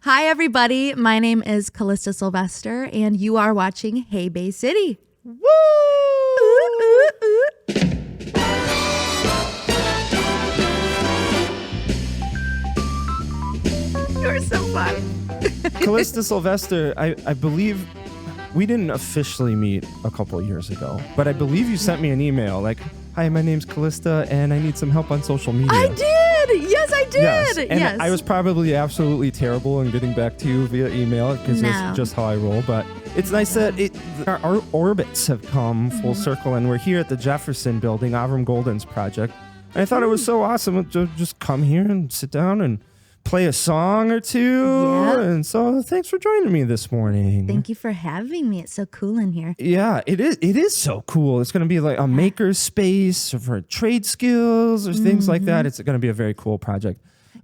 Hi, everybody. My name is Kalysta Sylvester, and you are watching Hey Bay City. Woo! Ooh, ooh, ooh. You're so fun. Kalysta Sylvester, I believe we didn't officially meet a couple years ago, but I believe you sent me an email like, hi, my name's Kalysta, and I need some help on social media. I did. Yes, I did. Yes. And yes. I was probably absolutely terrible in getting back to you via email because that's just how I roll. But it's nice that our orbits have come full circle, and we're here at the Jefferson Building, Avram Golden's project. And I thought it was so awesome to just come here and sit down and play a song or two. Yep. And so thanks for joining me this morning. Thank you for having me. It's so cool in here. Yeah, it is so cool. It's going to be like a maker space for trade skills or things like that. It's going to be a very cool project.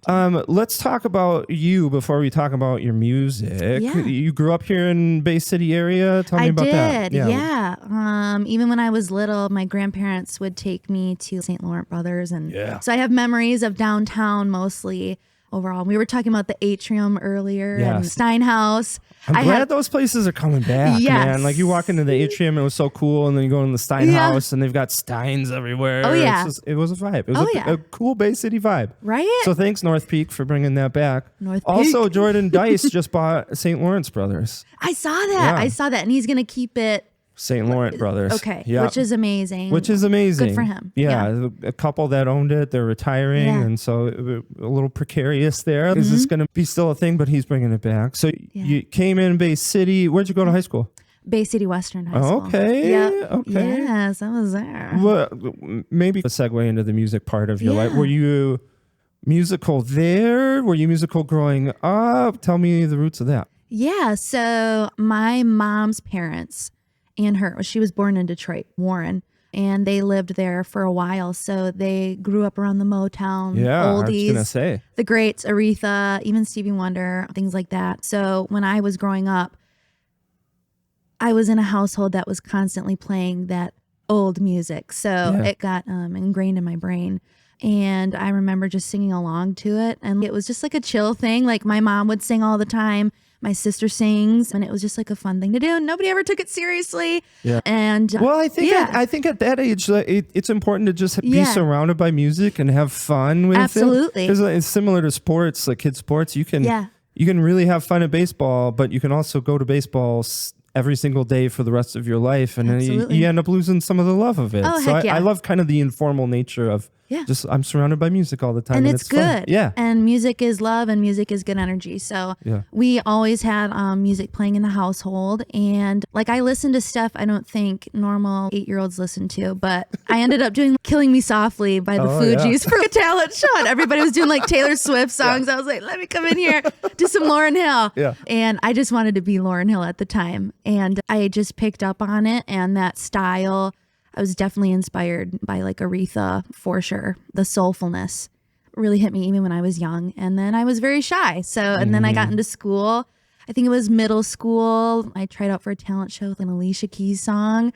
Let's talk about you before we talk about your music. Yeah. You grew up here in Bay City area. Tell me about that. Yeah. Even when I was little, my grandparents would take me to St. Laurent Brothers. And so I have memories of downtown mostly. Overall, we were talking about the atrium earlier and Steinhaus. I'm glad those places are coming back, man. Like you walk into the atrium, it was so cool, and then you go in the Steinhaus, and they've got Steins everywhere. Oh yeah, it was a vibe. It was a cool Bay City vibe, right? So thanks, North Peak, for bringing that back. Also, Jordan Dice just bought St. Lawrence Brothers. I saw that. I saw that, and he's gonna keep it. St. Laurent Brothers. Okay. Yep. Which is amazing. Good for him. Yeah. A couple that owned it, they're retiring. And so a little precarious there. Is this going to be still a thing? But he's bringing it back. So you came in Bay City. Where'd you go to high school? Bay City Western High School. Okay. Yep. Okay. Yes, I was there. Well, maybe a segue into the music part of your life. Were you musical there? Were you musical growing up? Tell me the roots of that. Yeah. So my mom's parents and she was born in Detroit, Warren, and they lived there for a while. So they grew up around the Motown, oldies, I was gonna say. The greats, Aretha, even Stevie Wonder, things like that. So when I was growing up, I was in a household that was constantly playing that old music. So it got ingrained in my brain. And I remember just singing along to it. And it was just like a chill thing. Like my mom would sing all the time. My sister sings, and it was just like a fun thing to do. And nobody ever took it seriously. Yeah. And well, I think at that age, it's important to just be surrounded by music and have fun with it. Absolutely. It's similar to sports, like kids' sports. You can really have fun at baseball, but you can also go to baseball every single day for the rest of your life, and you end up losing some of the love of it. I love kind of the informal nature of just I'm surrounded by music all the time, and it's good. Fun. Yeah, and music is love, and music is good energy. So we always had music playing in the household, and like I listened to stuff I don't think normal 8-year-olds listen to, but I ended up doing "Killing Me Softly" by the Fugees for a talent show. And everybody was doing like Taylor Swift songs. I was like, let me come in here, do some Lauryn Hill. And I just wanted to be Lauryn Hill at the time, and I just picked up on it and that style. I was definitely inspired by like Aretha for sure. The soulfulness really hit me even when I was young. And then I was very shy. And then I got into school. I think it was middle school. I tried out for a talent show with an Alicia Keys song.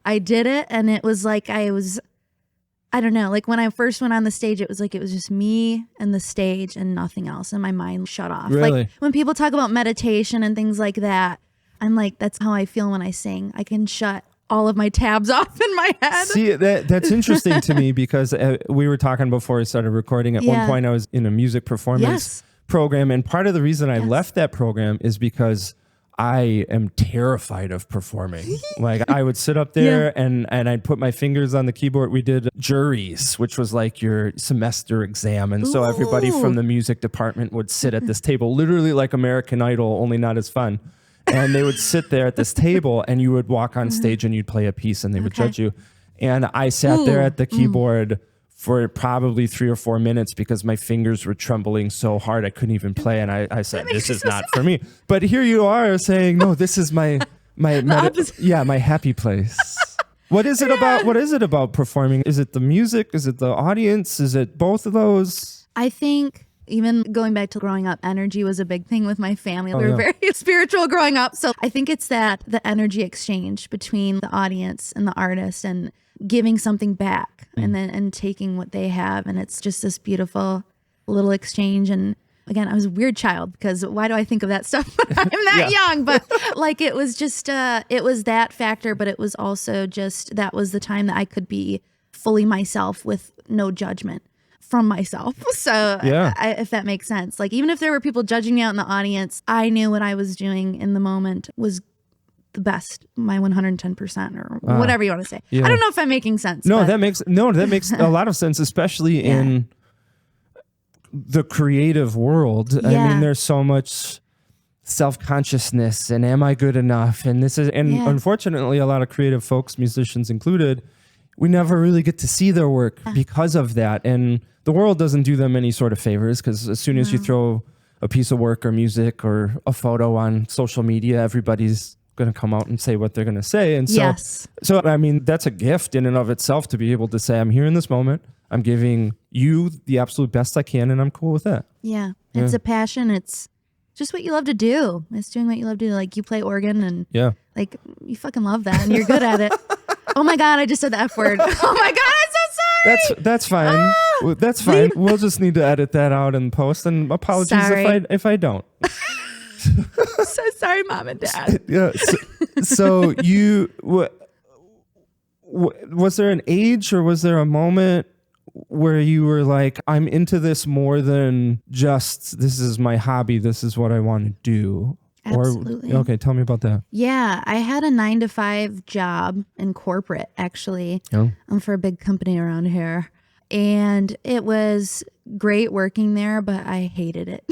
I did it. And it was like I don't know, like when I first went on the stage, it was just me and the stage and nothing else. And my mind shut off. Really? Like when people talk about meditation and things like that, I'm like, that's how I feel when I sing. I can shut all of my tabs off in my head. See, that's interesting to me because we were talking before we started recording. At one point, I was in a music performance program. And part of the reason I left that program is because I am terrified of performing. Like I would sit up there and I'd put my fingers on the keyboard. We did juries, which was like your semester exam. And so everybody from the music department would sit at this table, literally like American Idol, only not as fun. And they would sit there at this table and you would walk on stage and you'd play a piece and they would judge you. And I sat there at the keyboard for probably 3 or 4 minutes because my fingers were trembling so hard I couldn't even play. And I said, this is not for me. But here you are saying, no, this is my happy place. What is it about performing? Is it the music? Is it the audience? Is it both of those? I think even going back to growing up, energy was a big thing with my family. We were very spiritual growing up. So I think it's the energy exchange between the audience and the artist and giving something back and taking what they have. And it's just this beautiful little exchange. And Again, I was a weird child because why do I think of that stuff when I'm that young? But like, it was just, it was that factor, but it was also just, that was the time that I could be fully myself with no judgment from myself. So if that makes sense, like, even if there were people judging me out in the audience, I knew what I was doing in the moment was the best, my 110% or whatever you want to say. I don't know if I'm making sense. No, that makes a lot of sense, especially in the creative world. I mean, there's so much self-consciousness and am I good enough? And unfortunately, a lot of creative folks, musicians included, we never really get to see their work because of that. And the world doesn't do them any sort of favors, because as soon as you throw a piece of work or music or a photo on social media, everybody's going to come out and say what they're going to say. And so I mean, that's a gift in and of itself to be able to say, I'm here in this moment. I'm giving you the absolute best I can, and I'm cool with that. Yeah. It's a passion. It's just what you love to do. It's doing what you love to do. Like, you play organ and like, you fucking love that and you're good at it. Oh my God, I just said the F word. Oh my God, I'm so sorry. That's fine. That's fine. We'll just need to edit that out and post, and apologies if I don't. So sorry, Mom and Dad. So you, was there an age or was there a moment where you were like, I'm into this more than just, this is my hobby, this is what I want to do? Absolutely. Okay, tell me about that. Yeah, I had a 9-to-5 job in corporate, actually, for a big company around here. And it was great working there, but I hated it.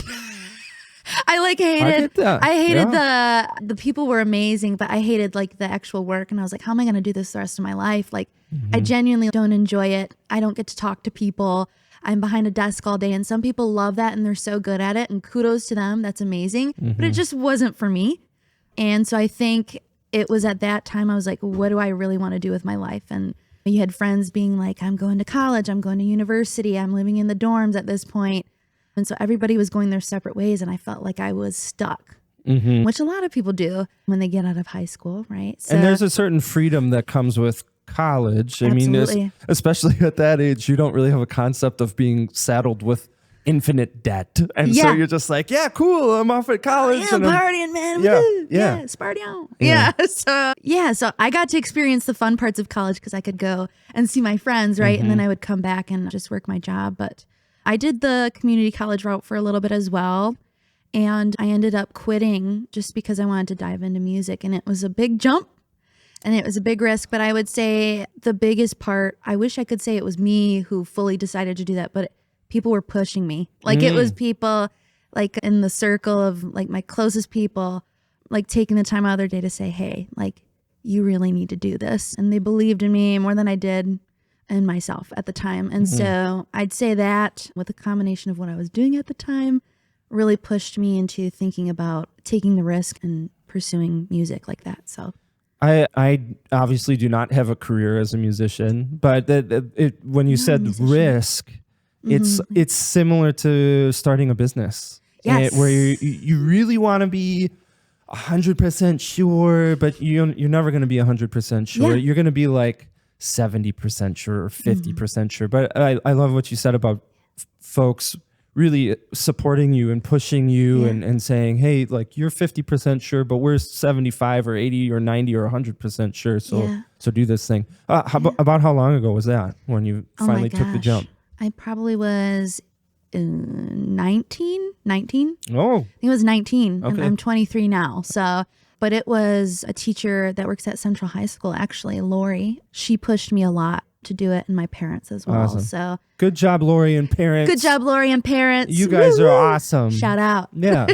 I hated the people were amazing, but I hated like the actual work. And I was like, how am I going to do this the rest of my life? Like, I genuinely don't enjoy it. I don't get to talk to people. I'm behind a desk all day, and some people love that and they're so good at it, and kudos to them. That's amazing. But it just wasn't for me. And so I think it was at that time I was like, what do I really want to do with my life? And you had friends being like, I'm going to college, I'm going to university, I'm living in the dorms at this point. And so everybody was going their separate ways, and I felt like I was stuck, which a lot of people do when they get out of high school, right? So, and there's a certain freedom that comes with college. I mean, especially at that age, you don't really have a concept of being saddled with infinite debt. And so you're just like, yeah, cool, I'm off at college. Yeah, partying, man. Yeah, party on. So I got to experience the fun parts of college because I could go and see my friends, right? And then I would come back and just work my job. But I did the community college route for a little bit as well. And I ended up quitting just because I wanted to dive into music. And it was a big jump and it was a big risk. But I would say the biggest part, I wish I could say it was me who fully decided to do that, but people were pushing me. Like it was people like in the circle of like my closest people, like taking the time out of their day to say, hey, like you really need to do this. And they believed in me more than I did in myself at the time. And so I'd say that with a combination of what I was doing at the time really pushed me into thinking about taking the risk and pursuing music like that. So I obviously do not have a career as a musician, but when you said risk, it's similar to starting a business. Yes. Where you really want to be 100% sure, but you're never going to be 100% sure. Yeah. You're going to be like 70% sure or 50% sure. But I love what you said about folks really supporting you and pushing you and saying, hey, like you're 50% sure, but we're 75 or 80 or 90 or 100% sure. So do this thing. About how long ago was that when you finally took the jump? I probably was 19. Oh, I think it was 19. Okay. I'm 23 now. So, but it was a teacher that works at Central High School, actually, Lori. She pushed me a lot to do it, and my parents as well. Awesome. So good job, Lori and parents. Good job, Lori and parents. You guys are awesome. Shout out. Yeah.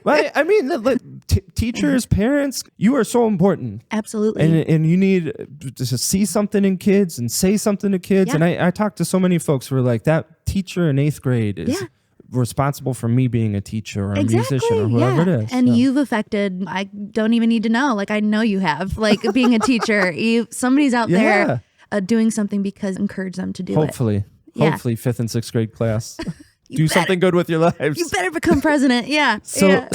Well, I mean, teachers, parents, you are so important. Absolutely. And you need to see something in kids and say something to kids. Yeah. And I talk to so many folks who are like, that teacher in 8th grade is responsible for me being a teacher or a musician or whoever it is. And you've affected, I don't even need to know. Like, I know you have, like being a teacher, somebody's out there doing something because encourage them to do Hopefully, 5th and 6th grade class. Do something good with your lives. You better become president. Yeah. So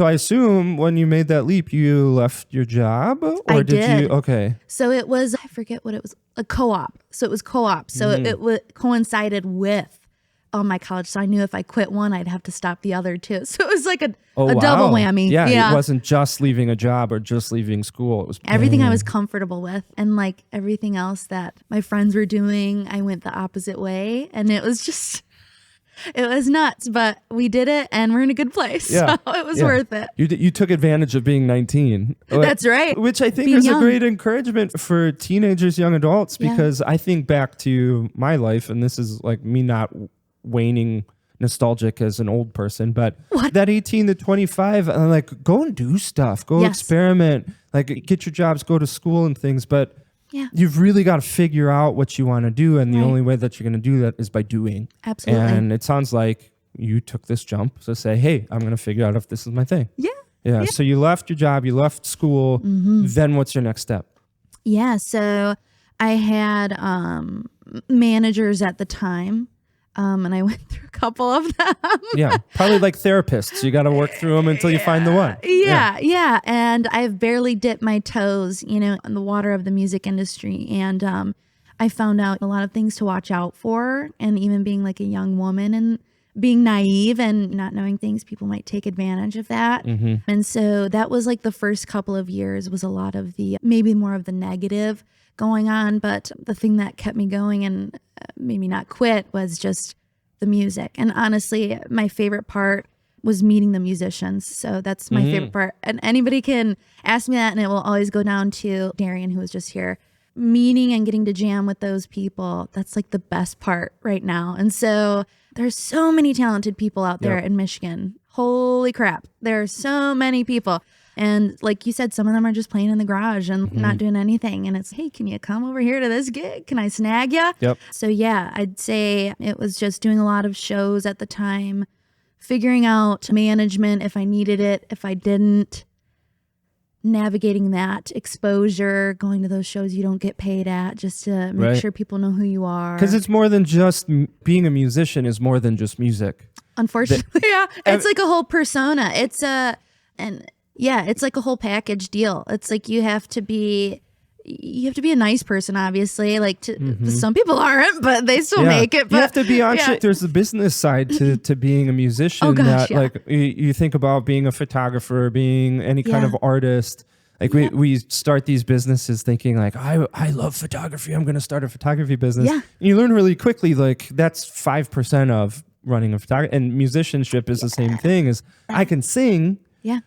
I assume when you made that leap, you left your job, or I did you? Okay. So it was, I forget what it was, a co-op. So it was co-op. So it coincided with on my college. So I knew if I quit one, I'd have to stop the other too. So it was like a wow. double whammy. Yeah, it wasn't just leaving a job or just leaving school. It was everything I was comfortable with. And like everything else that my friends were doing, I went the opposite way. And it was just, it was nuts, but we did it and we're in a good place. Yeah. So it was worth it. You took advantage of being 19. That's right. Which I think is a great encouragement for teenagers, young adults, because I think back to my life, and this is like me not waning nostalgic as an old person, but that 18 to 25, like go and do stuff, go experiment, like get your jobs, go to school and things. But you've really got to figure out what you want to do. And the only way that you're going to do that is by doing. Absolutely. And it sounds like you took this jump to say, hey, I'm going to figure out if this is my thing. Yeah. So you left your job, you left school. Then what's your next step? Yeah. So I had managers at the time. And I went through a couple of them. Yeah, probably like therapists. You got to work through them until you find the one. Yeah. And I've barely dipped my toes, in the water of the music industry. And I found out a lot of things to watch out for. And even being like a young woman and being naive and not knowing things, people might take advantage of that. And so that was like the first couple of years was a lot of the, maybe more of the negative going on. But the thing that kept me going and made me not quit was just the music. And honestly, my favorite part was meeting the musicians. So that's my favorite part. And anybody can ask me that and it will always go down to Darian, who was just here. Meeting and getting to jam with those people, that's like the best part right now. And so there's so many talented people out there in Michigan. Holy crap. There are so many people. And like you said, some of them are just playing in the garage and not doing anything. And it's, hey, can you come over here to this gig? Can I snag you? Yep. So yeah, I'd say it was just doing a lot of shows at the time, figuring out management if I needed it, if I didn't, navigating that exposure, going to those shows you don't get paid at just to make sure people know who you are. Because it's more than just being a musician is more than just music. Unfortunately, it's like a whole persona. It's it's like a whole package deal. It's like you have to be a nice person, obviously. Like some people aren't, but they still make it. But you have to be on. There's the business side to being a musician. Like you think about being a photographer, being any kind of artist. Like we start these businesses thinking like, I love photography. I'm going to start a photography business. Yeah. And you learn really quickly, like that's 5% of running a photography. And musicianship is the same thing as I can sing. Yeah.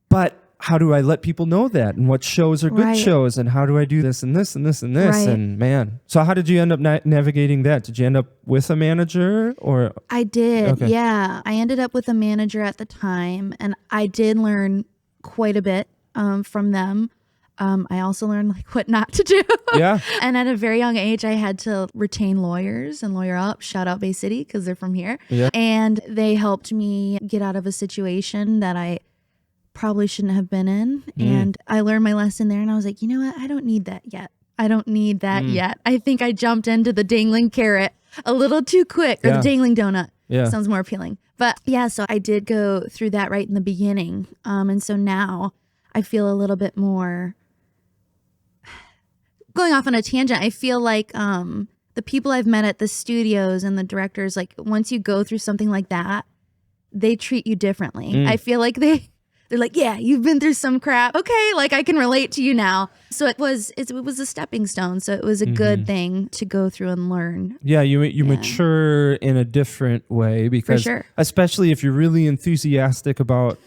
But how do I let people know that? And what shows are good shows? And how do I do this and this and this and this? And man, so how did you end up navigating that? Did you end up with a manager or? I did. Okay. Yeah. I ended up with a manager at the time and I did learn quite a bit from them. I also learned like what not to do. Yeah. And at a very young age, I had to retain lawyers and lawyer up. Shout out Bay City because they're from here. Yeah. And they helped me get out of a situation that I probably shouldn't have been in. And I learned my lesson there and I was like, you know what? I don't need that yet. I think I jumped into the dangling carrot a little too quick or the dangling donut. Yeah. Sounds more appealing. But yeah, so I did go through that right in the beginning. And so now I feel a little bit more going off on a tangent. I feel like the people I've met at the studios and the directors, like once you go through something like that, they treat you differently. I feel like they're like, yeah, you've been through some crap. Okay, like I can relate to you now. So it was a stepping stone. So it was a good thing to go through and learn. Yeah, you mature in a different way because especially if you're really enthusiastic about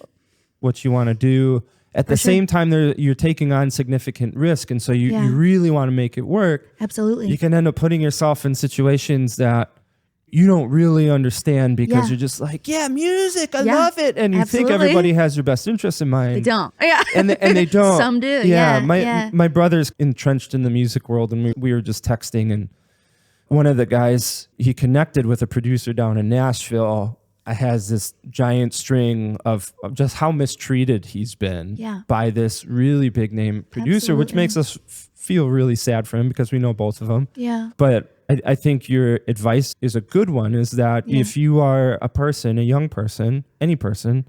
what you want to do. At the same time, you're taking on significant risk. And so you really want to make it work. Absolutely. You can end up putting yourself in situations that you don't really understand because you're just like, music, I love it. And you think everybody has your best interest in mind. They don't. Yeah. And they don't. Some do. My brother's entrenched in the music world and we were just texting and one of the guys, he connected with a producer down in Nashville has this giant string of just how mistreated he's been by this really big name producer, which makes us feel really sad for him because we know both of them. Yeah. But I think your advice is a good one, is that if you are a person, a young person, any person,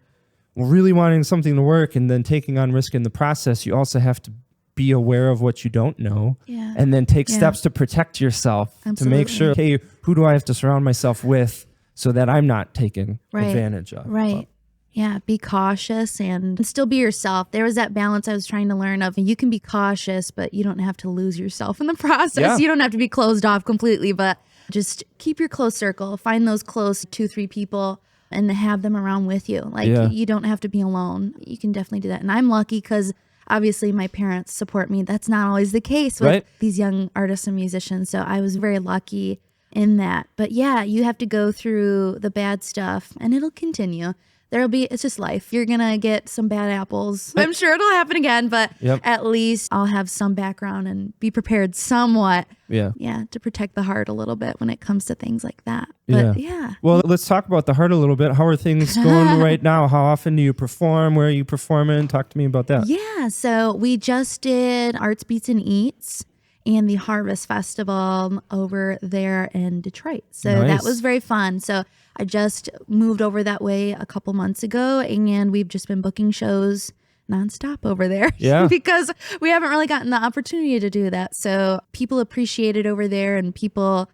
really wanting something to work and then taking on risk in the process, you also have to be aware of what you don't know and then take steps to protect yourself to make sure, hey, who do I have to surround myself with so that I'm not taken advantage of. Right. Yeah, be cautious and still be yourself. There was that balance I was trying to learn of. You can be cautious, but you don't have to lose yourself in the process. Yeah. You don't have to be closed off completely, but just keep your close circle. Find those close 2-3 people and have them around with you. Like you don't have to be alone. You can definitely do that. And I'm lucky because obviously my parents support me. That's not always the case with these young artists and musicians. So I was very lucky in that. But yeah, you have to go through the bad stuff and it'll continue. It's just life. You're going to get some bad apples. I'm sure it'll happen again, but at least I'll have some background and be prepared somewhat. Yeah, to protect the heart a little bit when it comes to things like that. But Well, let's talk about the heart a little bit. How are things going right now? How often do you perform? Where are you performing? Talk to me about that. Yeah, so we just did Arts, Beats, and Eats and the Harvest Festival over there in Detroit. So that was very fun. So I just moved over that way a couple months ago, and we've just been booking shows nonstop over there because we haven't really gotten the opportunity to do that. So people appreciate it over there, and people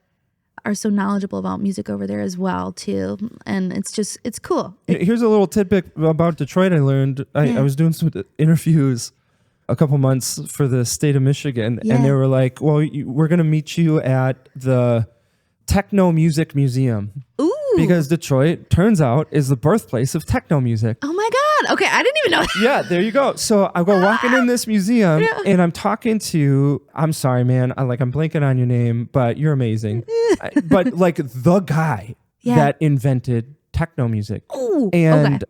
are so knowledgeable about music over there as well too. And it's cool. Here's a little tidbit about Detroit I learned. I was doing some interviews a couple months for the state of Michigan, and they were like, well, we're going to meet you at the Techno Music Museum. Ooh. Because Detroit, turns out, is the birthplace of techno music. Oh my God. Okay, I didn't even know that. Yeah, there you go. So I go walking in this museum and I'm talking to, I'm sorry, man, I'm blanking on your name, but you're amazing. But like the guy that invented techno music. Ooh, and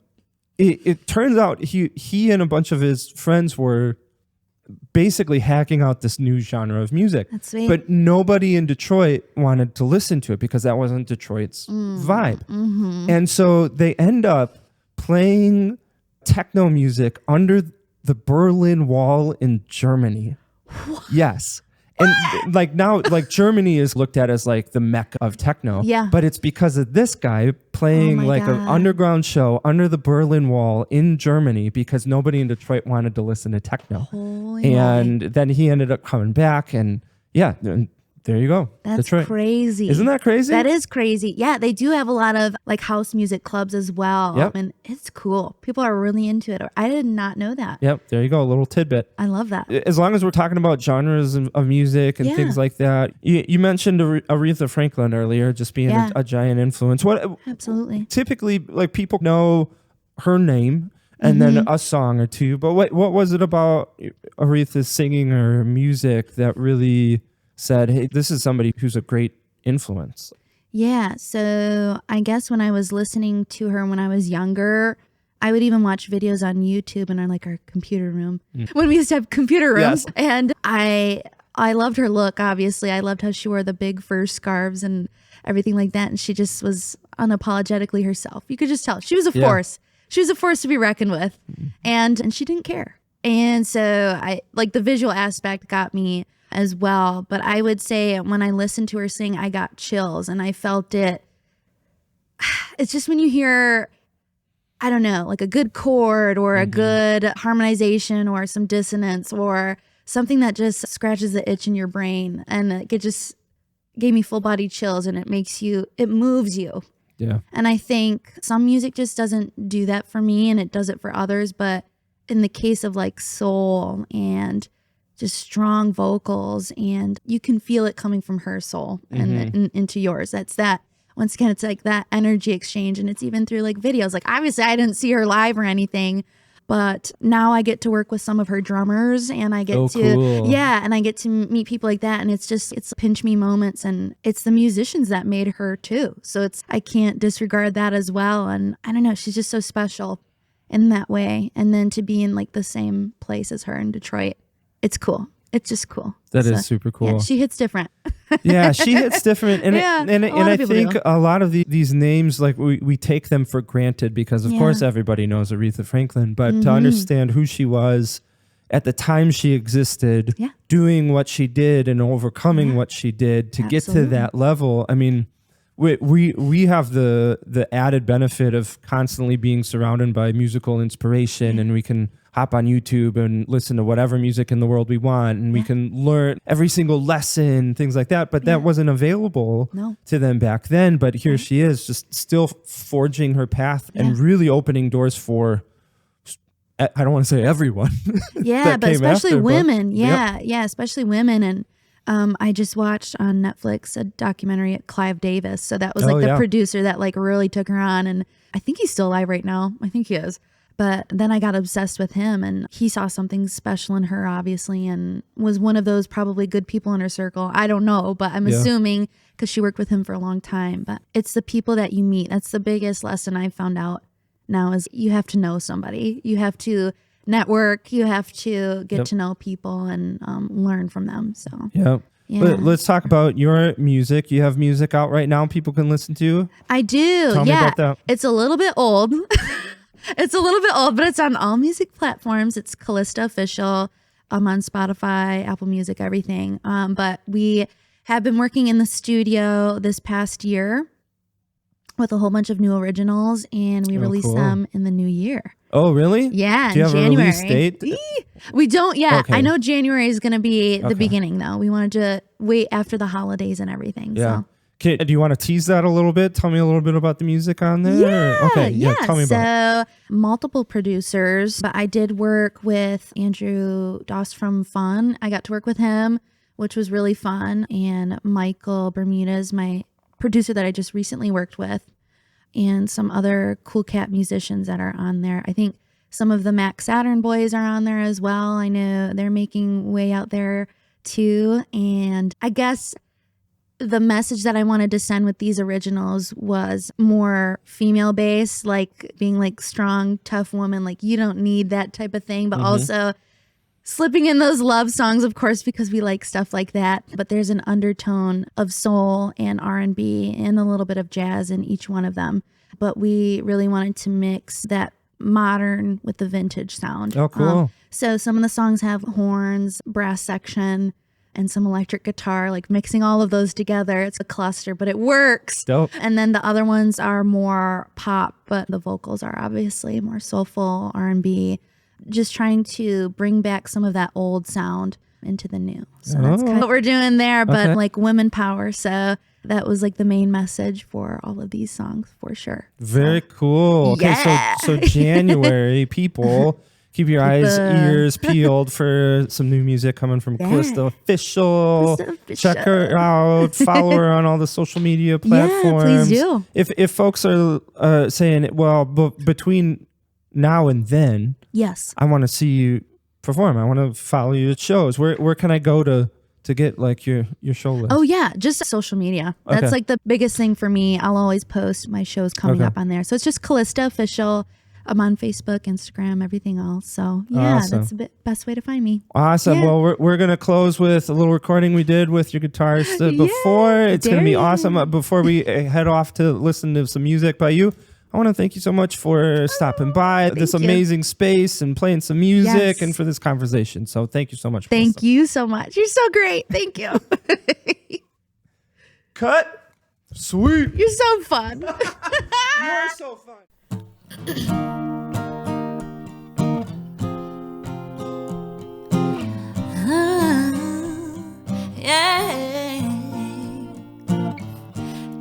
it turns out he and a bunch of his friends were basically hacking out this new genre of music. That's sweet. But nobody in Detroit wanted to listen to it because that wasn't Detroit's vibe. Mm-hmm. And so they end up playing techno music under the Berlin Wall in Germany. What? Yes. And like now, like Germany is looked at as like the mecca of techno. Yeah. But it's because of this guy playing an underground show under the Berlin Wall in Germany because nobody in Detroit wanted to listen to techno. Holy then he ended up coming back, and there you go. That's Detroit. crazy. Isn't that crazy? That is crazy. Yeah, they do have a lot of like house music clubs as well. Yep. And it's cool. People are really into it. I did not know that. Yep. There you go. A little tidbit. I love that. As long as we're talking about genres of music and things like that. You mentioned Aretha Franklin earlier, just being a giant influence. Absolutely. Typically, like people know her name and then a song or two. But what was it about Aretha's singing or music that really said, hey, this is somebody who's a great influence? Yeah. So I guess when I was listening to her when I was younger, I would even watch videos on YouTube and on like our computer room when we used to have computer rooms. Yes. And I loved her look, obviously. I loved how she wore the big fur scarves and everything like that. And she just was unapologetically herself. You could just tell. She was a force. She was a force to be reckoned with. And she didn't care. And so I like the visual aspect got me as well. But I would say when I listened to her sing, I got chills and I felt it. It's just when you hear, I don't know, like a good chord or a good harmonization or some dissonance or something that just scratches the itch in your brain, and it just gave me full body chills, and it moves you. Yeah. And I think some music just doesn't do that for me, and it does it for others. But in the case of like soul and just strong vocals, and you can feel it coming from her soul and into yours. That's that. Once again, it's like that energy exchange, and it's even through like videos. Like obviously I didn't see her live or anything, but now I get to work with some of her drummers, and I get and I get to meet people like that. And it's pinch me moments, and it's the musicians that made her too. So I can't disregard that as well. And I don't know, she's just so special in that way. And then to be in like the same place as her in Detroit, it's cool. It's just cool. That is super cool. Yeah, she hits different. Yeah, she hits different. And I think a lot of these names, like we take them for granted because, of course, everybody knows Aretha Franklin. But to understand who she was at the time she existed, doing what she did and overcoming what she did to get to that level. I mean, we have the added benefit of constantly being surrounded by musical inspiration, and we can hop on YouTube and listen to whatever music in the world we want, and we can learn every single lesson, things like that. But that wasn't available to them back then. But here she is, just still forging her path and really opening doors for, I don't want to say everyone. Yeah, but especially women. Especially women. And I just watched on Netflix a documentary at Clive Davis. So that was like the producer that like really took her on. And I think he's still alive right now. I think he is. But then I got obsessed with him, and he saw something special in her, obviously, and was one of those probably good people in her circle. I don't know, but I'm assuming because she worked with him for a long time. But it's the people that you meet. That's the biggest lesson I've found out now is you have to know somebody. You have to network. You have to get to know people and learn from them. So yeah. Let's talk about your music. You have music out right now people can listen to? I do. Tell me about that. It's a little bit old. It's a little bit old, but it's on all music platforms. It's Kalysta Official. I'm on Spotify, Apple Music, everything. But we have been working in the studio this past year with a whole bunch of new originals, and we released them in the new year. Oh, really? Yeah, Do you have January. a release date? We don't yet. Okay. I know January is going to be the beginning, though. We wanted to wait after the holidays and everything. Yeah. So. Okay, do you want to tease that a little bit? Tell me a little bit about the music on there. Tell me about it. Multiple producers, but I did work with Andrew Doss from Fun. I got to work with him, which was really fun. And Michael Bermudez, my producer that I just recently worked with, and some other cool cat musicians that are on there. I think some of the Mac Saturn boys are on there as well. I know they're making way out there too. And I guess the message that I wanted to send with these originals was more female based, like being like strong, tough woman. Like you don't need that type of thing, but also slipping in those love songs, of course, because we like stuff like that. But there's an undertone of soul and R&B and a little bit of jazz in each one of them. But we really wanted to mix that modern with the vintage sound. Oh, cool. So some of the songs have horns, brass section, and some electric guitar, like mixing all of those together. It's a cluster, but it works. Dope. And then the other ones are more pop, but the vocals are obviously more soulful, R&B. Just trying to bring back some of that old sound into the new. So that's kind of what we're doing there, but like women power. So that was like the main message for all of these songs for sure. Very cool. Okay, so January, people, keep your ears peeled for some new music coming from Kalysta Official. Check her out. Follow her on all the social media platforms. Yeah, please do. If folks are saying, well, between now and then, yes, I want to see you perform. I want to follow you at shows. Where can I go to get like your show list? Oh yeah, just social media. That's like the biggest thing for me. I'll always post my shows coming up on there. So it's just Kalysta Official. I'm on Facebook, Instagram, everything else. So yeah, that's the best way to find me. Awesome. Yeah. Well, we're going to close with a little recording we did with your guitarist before. It's going to be awesome. Before we head off to listen to some music by you, I want to thank you so much for stopping by this amazing space and playing some music and for this conversation. So thank you so much. Thank you so much. You're so great. Thank you. Cut. Sweet. You're so fun. You're so fun.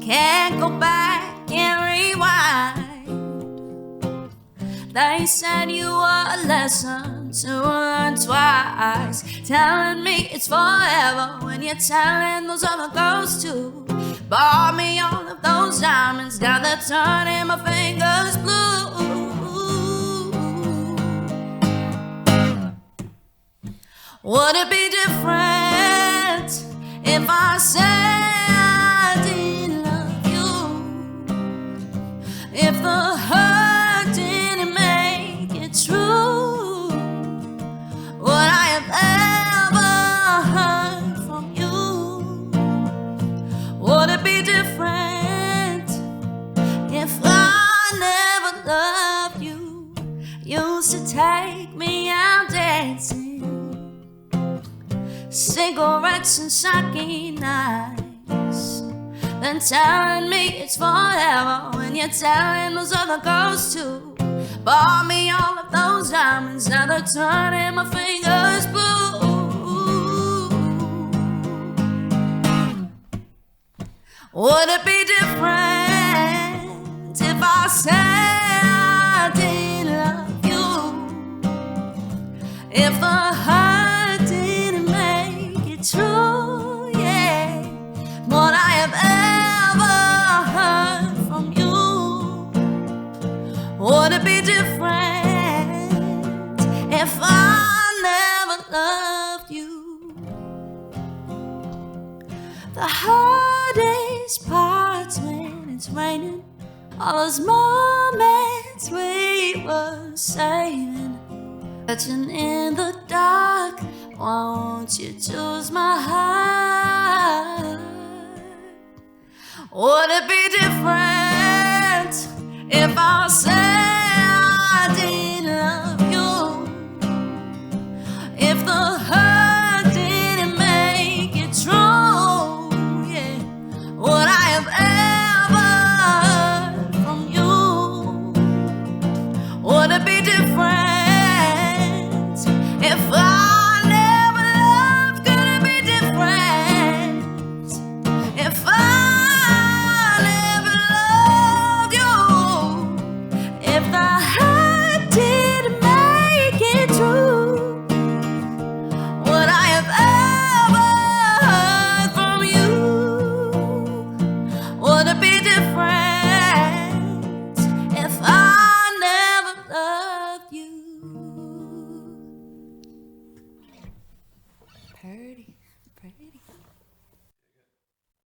Can't go back and rewind. They said you were a lesson to learn twice, telling me it's forever when you're telling those other girls to. Bought me all of those diamonds, now they're turning my fingers blue. Would it be different if I said I didn't love you? If the hurt didn't make it true, would I have ever heard from you? Would it be different if I never loved you? You used to take me out dancing, cigarettes and sake nights, then telling me it's forever when you're telling those other girls to. Bought me all of those diamonds, now they're turning my fingers blue. Would it be different if I said I didn't love you? If the hurt didn't make it true, yeah. What I have ever heard from you. Would it be different if I never loved you? The hardest parts when it's raining, all those moments we were saving, touching in the dark, won't you choose my heart? Would it be different if I said